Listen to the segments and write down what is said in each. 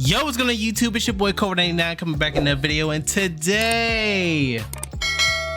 Yo, what's going on YouTube? It's your boy Cobra99 coming back in that video, and today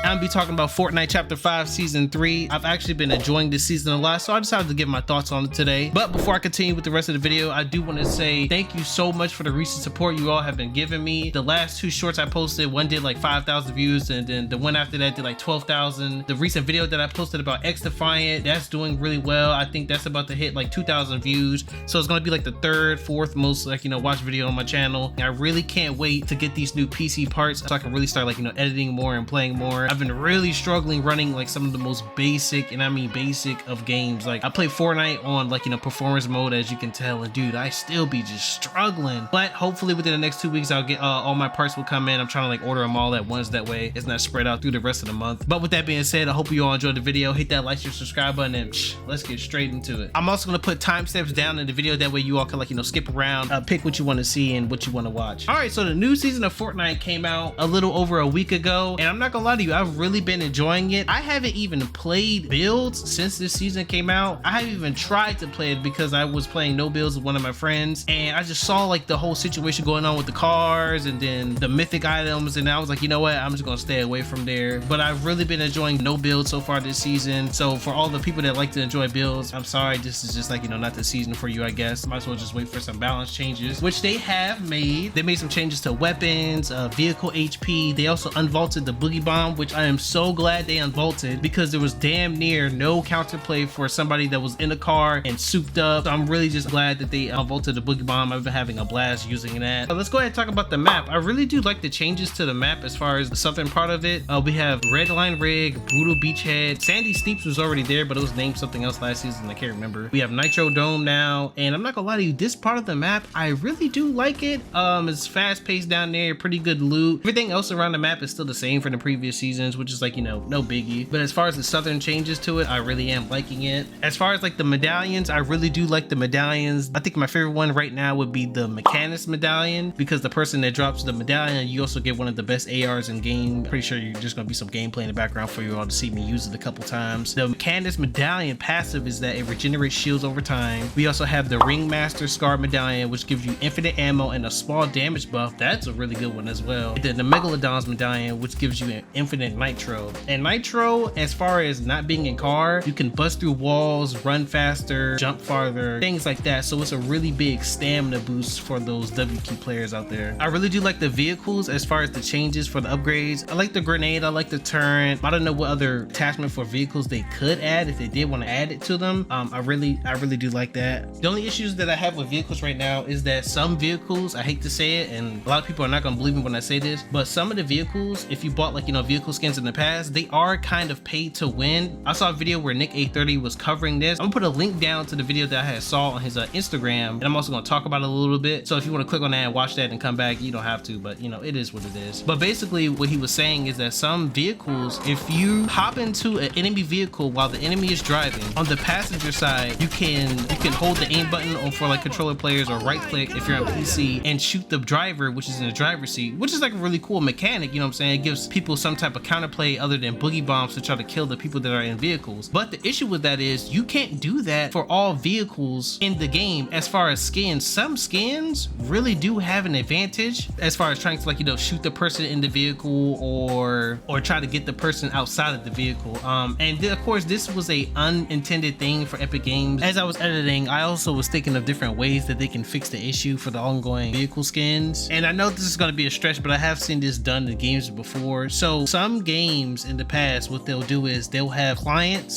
I'm gonna be talking about Fortnite Chapter 5 Season 3. I've actually been enjoying this season a lot, so I decided to give my thoughts on it today. But before I continue with the rest of the video, I do want to say thank you so much for the recent support you all have been giving me. The last two shorts I posted, one did like 5,000 views, and then the one after that did like 12,000. The recent video that I posted about XDefiant, that's doing really well. I think that's about to hit like 2,000 views. So it's gonna be like the third, fourth most watched video on my channel. And I really can't wait to get these new PC parts so I can really start editing more and playing more. I've been really struggling running like some of the most basic, and I mean basic, of games. Like I play Fortnite on performance mode, as you can tell, and dude, I still be just struggling. But hopefully within the next 2 weeks I'll get all my parts will come in. I'm trying to order them all at once, that way it's not spread out through the rest of the month. But with that being said, I hope you all enjoyed the video. Hit that like, share, subscribe button, and let's get straight into it. I'm also gonna put timestamps down in the video, that way you all can skip around, pick what you want to see and what you want to watch. All right, so the new season of Fortnite came out a little over a week ago, and I'm not gonna lie to you, I've really been enjoying it. I haven't even played builds since this season came out. I haven't even tried to play it because I was playing no builds with one of my friends, and I just saw the whole situation going on with the cars and then the mythic items, and I was like, you know what, I'm just gonna stay away from there. But I've really been enjoying no builds so far this season. So for all the people that like to enjoy builds, I'm sorry, this is just not the season for you, I guess. Might as well just wait for some balance changes, which they have made. They made some changes to weapons, vehicle HP. They also unvaulted the boogie bomb, which I am so glad they unvaulted, because there was damn near no counterplay for somebody that was in a car and souped up. So I'm really just glad that they unvaulted the boogie bomb. I've been having a blast using that. So let's go ahead and talk about the map. I really do like the changes to the map as far as the southern part of it. We have Redline Rig, Brutal Beachhead. Sandy Steeps was already there, but it was named something else last season, I can't remember. We have Nitro Dome now, and I'm not gonna lie to you, this part of the map, I really do like it. It's fast paced down there, pretty good loot. Everything else around the map is still the same from the previous seasons, which is no biggie. But as far as the southern changes to it, I really am liking it. As far as the medallions, I really do like the medallions. I think my favorite one right now would be the Mechanist medallion, because the person that drops the medallion, you also get one of the best ARs in game. Pretty sure you're just gonna be some gameplay in the background for you all to see me use it a couple times. The Mechanist medallion passive is that it regenerates shields over time. We also have the Ringmaster Scar medallion, which gives you infinite ammo and a small damage buff. That's a really good one as well. And then the Megalodon's medallion, which gives you an infinite nitro. And nitro, as far as not being in car, you can bust through walls, run faster, jump farther, things like that. So it's a really big stamina boost for those WQ players out there. I really do like the vehicles as far as the changes for the upgrades. I like the grenade, I like the turret. I don't know what other attachment for vehicles they could add if they did want to add it to them. I really do like that. The only issues that I have with vehicles right now is that some vehicles, I hate to say it, and a lot of people are not gonna believe me when I say this, but some of the vehicles, if you bought vehicle skins in the past, they are kind of paid to win. I saw a video where Nick 830 was covering this. I'm gonna put a link down to the video that I had saw on his Instagram, and I'm also gonna talk about it a little bit. So if you want to click on that and watch that and come back, you don't have to, but it is what it is. But basically what he was saying is that some vehicles, if you hop into an enemy vehicle while the enemy is driving, on the passenger side, you can hold the aim button on for controller players, or right click if you're on PC, and shoot the driver, which is in the driver's seat, which is a really cool mechanic. You know what I'm saying? It gives people some type of counterplay other than boogie bombs to try to kill the people that are in vehicles. But the issue with that is you can't do that for all vehicles in the game. As far as skins, some skins really do have an advantage as far as trying to shoot the person in the vehicle, or try to get the person outside of the vehicle. And of course this was a unintended thing for Epic Games. As I was editing, I also was thinking of different ways that they can fix the issue for the ongoing vehicle skins. And I know this is going to be a stretch, but I have seen this done in games before. So some games in the past, what they'll do is they'll have client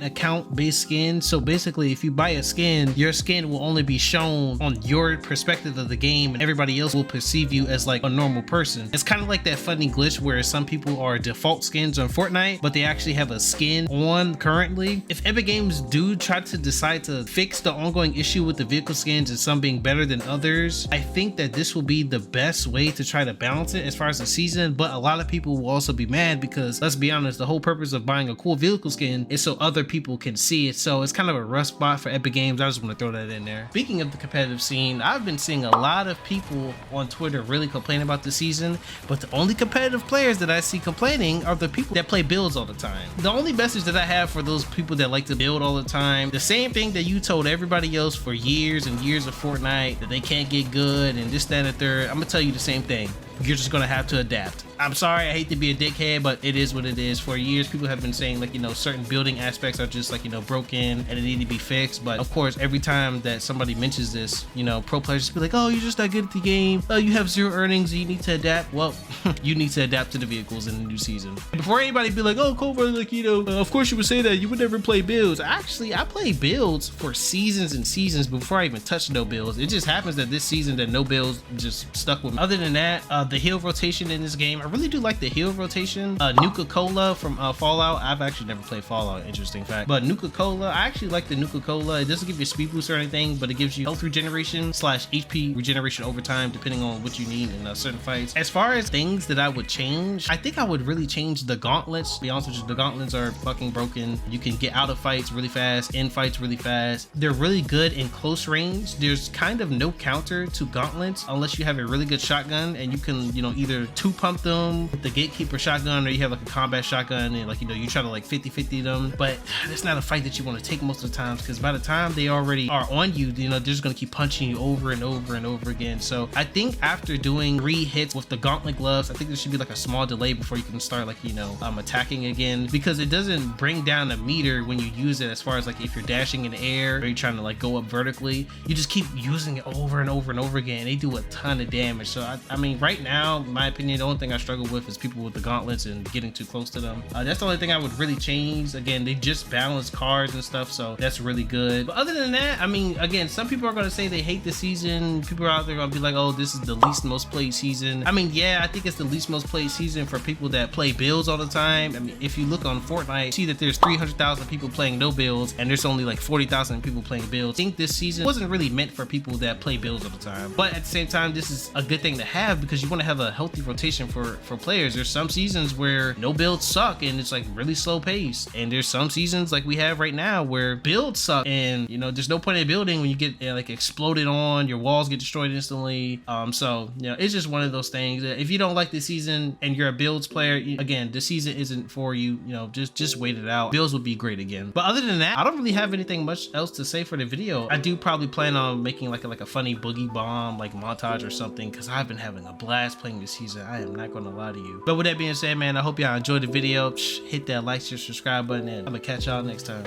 account based skins. So basically, if you buy a skin, your skin will only be shown on your perspective of the game, and everybody else will perceive you as a normal person. It's kind of like that funny glitch where some people are default skins on Fortnite, but they actually have a skin on currently. If Epic Games do try to decide to fix the ongoing issue with the vehicle skins and some being better than others, I think that this will be the best way to try to balance it as far as the season. But a lot of people will also be mad because, let's be honest, the whole purpose of buying a cool vehicle skin is so other people can see it. So it's kind of a rough spot for Epic Games. I just want to throw that in there. Speaking of the competitive scene, I've been seeing a lot of people on Twitter really complain about the season, but the only competitive players that I see complaining are the people that play builds all the time. The only message that I have for those people that like to build all the time, the same thing that you told everybody else for years and years of Fortnite, that they can't get good and this, that, and the third, I'm gonna tell you the same thing. You're just gonna have to adapt. I'm sorry, I hate to be a dickhead, but it is what it is. For years, people have been saying, like, you know, certain building aspects are just, like, you know, broken and they need to be fixed. But of course, every time that somebody mentions this, you know, pro players just be like, oh, you're just not good at the game. Oh, you have 0 earnings, you need to adapt. Well, you need to adapt to the vehicles in the new season. Before anybody be like, oh, Cobra, like, you know, of course you would say that, you would never play builds. Actually, I play builds for seasons and seasons before I even touched no builds. It just happens that this season that no builds just stuck with me. Other than that, the heal rotation in this game, I really do like the heal rotation. Nuka-Cola from Fallout. I've actually never played Fallout, interesting fact. But Nuka-Cola, I actually like the Nuka-Cola. It doesn't give you a speed boost or anything, but it gives you health regeneration / HP regeneration over time, depending on what you need in certain fights. As far as things that I would change, I think I would really change the gauntlets. To be honest with you, the gauntlets are fucking broken. You can get out of fights really fast, in fights really fast. They're really good in close range. There's kind of no counter to gauntlets unless you have a really good shotgun, and you can, you know, either 2-pump them with the gatekeeper shotgun, or you have like a combat shotgun and, like, you know, you try to like 50-50 them. But that's not a fight that you want to take most of the times, because by the time they already are on you, you know, they're just gonna keep punching you over and over and over again. So I think after doing 3 hits with the gauntlet gloves, I think there should be like a small delay before you can start, like, you know, attacking again, because it doesn't bring down the meter when you use it. As far as like if you're dashing in the air or you're trying to like go up vertically, you just keep using it over and over and over again. They do a ton of damage. So I mean, right now, in my opinion, the only thing I struggle with is people with the gauntlets and getting too close to them. That's the only thing I would really change. Again, they just balance cars and stuff, so that's really good. But other than that, I mean, again, some people are going to say they hate the season. People are out there going to be like, oh, this is the least most played season. I mean, yeah, I think it's the least most played season for people that play builds all the time. I mean, if you look on Fortnite, you see that there's 300,000 people playing no builds, and there's only like 40,000 people playing builds. I think this season wasn't really meant for people that play builds all the time. But at the same time, this is a good thing to have, because you want to have a healthy rotation for players. There's some seasons where no builds suck and it's like really slow pace, and there's some seasons like we have right now where builds suck, and, you know, there's no point in building when you get like exploded on, your walls get destroyed instantly. So, you know, it's just one of those things. If you don't like the season and you're a builds player, again, the season isn't for you. You know, just wait it out. Builds would be great again. But other than that, I don't really have anything much else to say for the video. I do probably plan on making like a funny boogie bomb like montage or something, because I've been having a blast playing this season. I am not gonna lie to you. But with that being said, man, I hope y'all enjoyed the video. Hit that like, share, subscribe button, and I'm gonna catch y'all next time.